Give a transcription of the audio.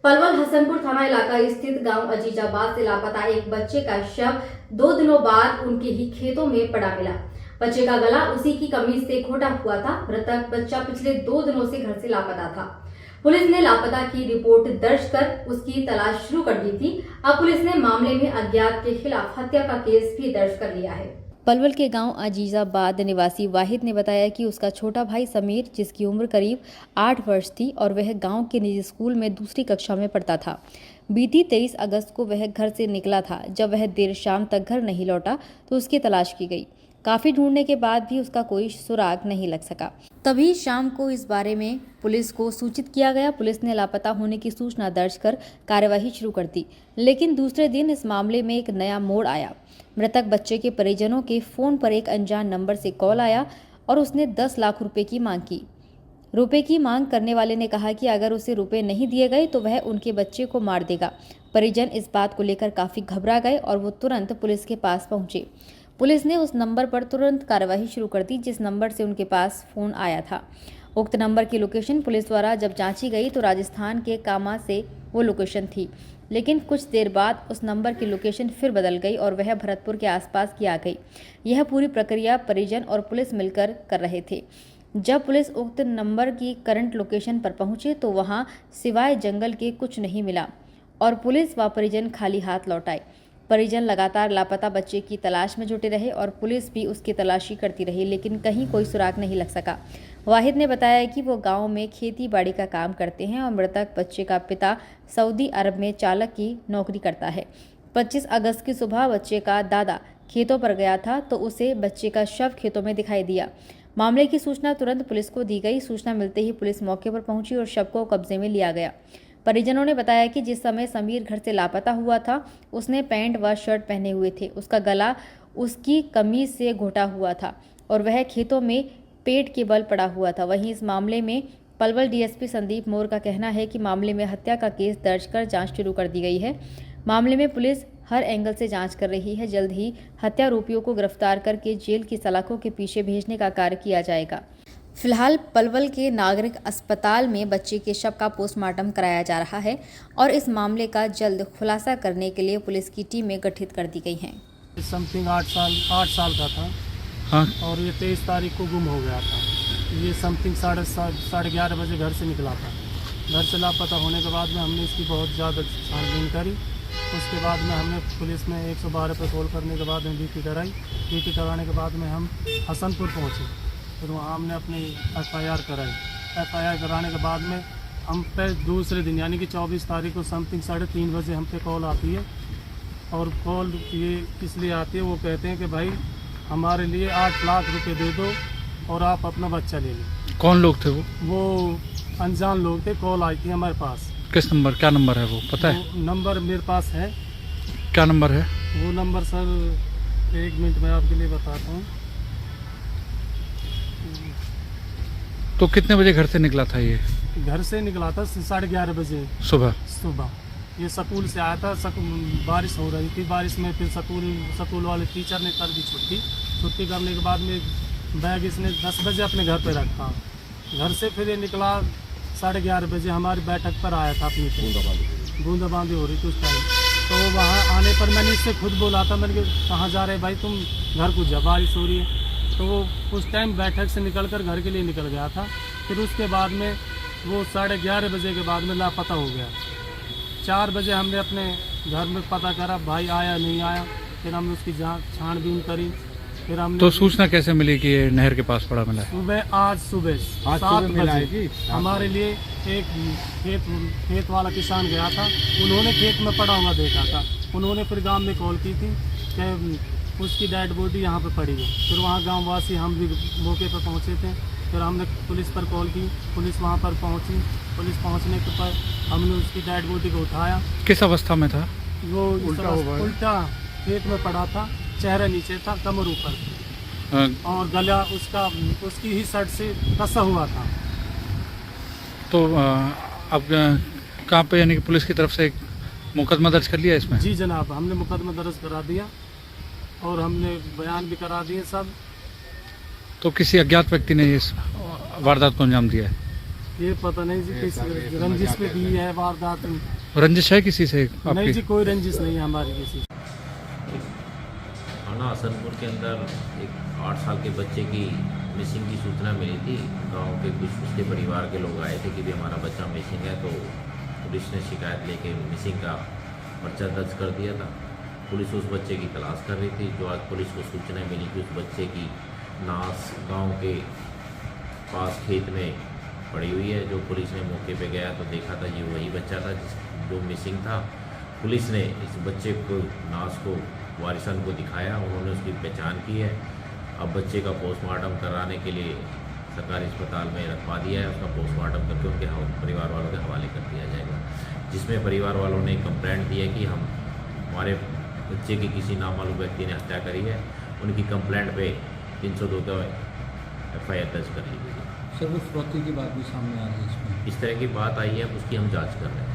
पलवल हसनपुर थाना इलाका स्थित गांव अजीजाबाद से लापता एक बच्चे का शव 2 दिनों बाद उनके ही खेतों में पड़ा मिला। बच्चे का गला उसी की कमीज से घोटा हुआ था। मृतक बच्चा पिछले 2 दिनों से घर से लापता था। पुलिस ने लापता की रिपोर्ट दर्ज कर उसकी तलाश शुरू कर दी थी। अब पुलिस ने मामले में अज्ञात के खिलाफ हत्या का केस भी दर्ज कर लिया है। पलवल के गांव अजीजाबाद निवासी वाहिद ने बताया कि उसका छोटा भाई समीर, जिसकी उम्र करीब 8 वर्ष थी और वह गांव के निजी स्कूल में दूसरी कक्षा में पढ़ता था। बीती 23 अगस्त को वह घर से निकला था। जब वह देर शाम तक घर नहीं लौटा तो उसकी तलाश की गई। काफी ढूंढने के बाद भी उसका कोई सुराग नहीं लग सका। तभी शाम को इस बारे में पुलिस को सूचित किया गया। पुलिस ने लापता होने की सूचना दर्ज कर कार्यवाही शुरू कर दी, लेकिन दूसरे दिन इस मामले में एक नया मोड़ आया। मृतक बच्चे के परिजनों के फोन पर एक अनजान नंबर से कॉल आया और उसने 10 लाख रुपए की मांग की। रुपए की मांग करने वाले ने कहा कि अगर उसे रुपए नहीं दिए गए तो वह उनके बच्चे को मार देगा। परिजन इस बात को लेकर काफी घबरा गए और वो तुरंत पुलिस के पास पहुंचे। पुलिस ने उस नंबर पर तुरंत कार्यवाही शुरू कर दी जिस नंबर से उनके पास फोन आया था। उक्त नंबर की लोकेशन पुलिस द्वारा जब जांची गई तो राजस्थान के कामा से वो लोकेशन थी, लेकिन कुछ देर बाद उस नंबर की लोकेशन फिर बदल गई और वह भरतपुर के आसपास की आ गई। यह पूरी प्रक्रिया परिजन और पुलिस मिलकर कर रहे थे। जब पुलिस उक्त नंबर की करंट लोकेशन पर पहुंचे तो वहां सिवाय जंगल के कुछ नहीं मिला और पुलिस व परिजन खाली हाथ लौट आए। परिजन लगातार लापता बच्चे की तलाश में जुटे रहे और पुलिस भी उसकी तलाशी करती रही, लेकिन कहीं कोई सुराग नहीं लग सका। वाहिद ने बताया कि वो गांव में खेती बाड़ी का काम करते हैं और मृतक बच्चे का पिता सऊदी अरब में चालक की नौकरी करता है। 25 अगस्त की सुबह बच्चे का दादा खेतों पर गया था तो उसे बच्चे का शव खेतों में दिखाई दिया। मामले की सूचना तुरंत पुलिस को दी गई। सूचना मिलते ही पुलिस मौके पर पहुंची और शव को कब्जे में लिया गया। परिजनों ने बताया कि जिस समय समीर घर से लापता हुआ था उसने पैंट व शर्ट पहने हुए थे। उसका गला उसकी कमीज से घोटा हुआ था और वह खेतों में पेट के बल पड़ा हुआ था। वहीं इस मामले में पलवल डीएसपी संदीप मोर का कहना है कि मामले में हत्या का केस दर्ज कर जांच शुरू कर दी गई है। मामले में पुलिस हर एंगल से जांच कर रही है। जल्द ही हत्यारोपियों को गिरफ्तार करके जेल की सलाखों के पीछे भेजने का कार्य किया जाएगा। फिलहाल पलवल के नागरिक अस्पताल में बच्चे के शव का पोस्टमार्टम कराया जा रहा है और इस मामले का जल्द खुलासा करने के लिए पुलिस की टीमें गठित कर दी गई हैं। समथिंग 8 साल का था। हाँ। और ये 23 तारीख को गुम हो गया था। ये समथिंग 11:30 बजे घर से निकला था। घर से लापता होने के बाद में हमने इसकी बहुत ज़्यादा छानबीन करी। उसके बाद में हमने पुलिस में 112 पर कॉल करने के बाद में ड्यूटी कराई। ड्यूटी कराने के बाद में हम हसनपुर पहुँचे। फिर वहाँ हमने अपनी FIR कराई। FIR कराने के बाद में हम पे दूसरे दिन यानी कि 24 तारीख को समथिंग 3:30 बजे हम पे कॉल आती है। और कॉल ये इसलिए आती है, वो कहते हैं कि भाई हमारे लिए 8 लाख रुपए दे दो और आप अपना बच्चा ले लें। कौन लोग थे वो अनजान लोग थे। कॉल आई थी हमारे पास। किस नंबर, क्या नंबर है वो पता है? नंबर मेरे पास है। क्या नंबर है वो नंबर सर 1 मिनट में आपके लिए बताता हूँ। तो कितने बजे घर से निकला था ये? घर से निकला था 11:30 बजे सुबह। ये स्कूल से आया था। बारिश हो रही थी। बारिश में फिर स्कूल वाले टीचर ने कर दी छुट्टी। छुट्टी करने के बाद में बैग इसने 10 बजे अपने घर पे रखा। घर से फिर ये निकला 11:30 बजे। हमारी बैठक पर आया था। अपनी बूंदाबांदी हो रही थी उस टाइम। तो वहाँ आने पर मैंने इससे खुद बोला था, मैंने कहाँ जा रहे भाई, तुम घर को जा, बारिश हो रही है। तो वो उस टाइम बैठक से निकलकर घर के लिए निकल गया था। फिर उसके बाद में वो 11:30 बजे के बाद में लापता हो गया। 4 बजे हमने अपने घर में पता करा, भाई आया नहीं आया। फिर हमने उसकी छानबीन करी। फिर हमने तो सूचना कैसे मिली कि ये नहर के पास पड़ा मिला? आज सुबह 7 बजे हमारे लिए एक खेत वाला किसान गया था। उन्होंने खेत में पड़ा हुआ देखा था। उन्होंने फिर गांव में कॉल की थी कि उसकी डेड बॉडी यहाँ पे पड़ी है। फिर वहाँ गांववासी हम भी मौके पर पहुँचे थे। फिर हमने पुलिस पर कॉल की। पुलिस वहाँ पर पहुँची। पुलिस पहुँचने के पर हमने उसकी डेड बॉडी को उठाया। किस अवस्था में था वो? उल्टा खेत में पड़ा था। चेहरा नीचे था, कमर ऊपर और गला उसकी ही शर्ट से कसा हुआ था। तो अब कहाँ पे, यानी कि पुलिस की तरफ से एक मुकदमा दर्ज कर लिया इसमें? जी जनाब, हमने मुकदमा दर्ज करा दिया और हमने बयान भी करा दिए सब। तो किसी अज्ञात व्यक्ति ने इस वारदात को अंजाम दिया है? ये पता नहीं जी किस रंजिश पे दी है वारदात। रंजिश है किसी से नहीं आपकी? जी कोई रंजिश नहीं है हमारी किसी से। थाना हसनपुर के अंदर एक 8 साल के बच्चे की मिसिंग की सूचना मिली थी। गांव के कुछ उसके परिवार के लोग आए थे कि भी हमारा बच्चा मिसिंग है, तो पुलिस ने शिकायत लेके मिसिंग का पर्चा दर्ज कर दिया था। पुलिस उस बच्चे की तलाश कर रही थी। जो आज पुलिस को सूचना मिली कि उस बच्चे की नाश गांव के पास खेत में पड़ी हुई है। जो पुलिस ने मौके पे गया तो देखा था ये वही बच्चा था जो मिसिंग था। पुलिस ने इस बच्चे को नाश को वारिसन को दिखाया, उन्होंने उसकी पहचान की है। अब बच्चे का पोस्टमार्टम कराने के लिए सरकारी अस्पताल में रखवा दिया है। उसका पोस्टमार्टम करके उनके परिवार वालों के हवाले कर दिया जाएगा, जिसमें परिवार वालों ने कंप्लेंट दी है कि हमारे बच्चे की किसी नामालूम व्यक्ति ने हत्या करी है। उनकी कंप्लेंट पे 302 का FIR दर्ज कर ली गई है। सर वो फिरौती की बात भी सामने आ रही है इसमें। इस तरह की बात आई है, उसकी हम जांच कर रहे हैं।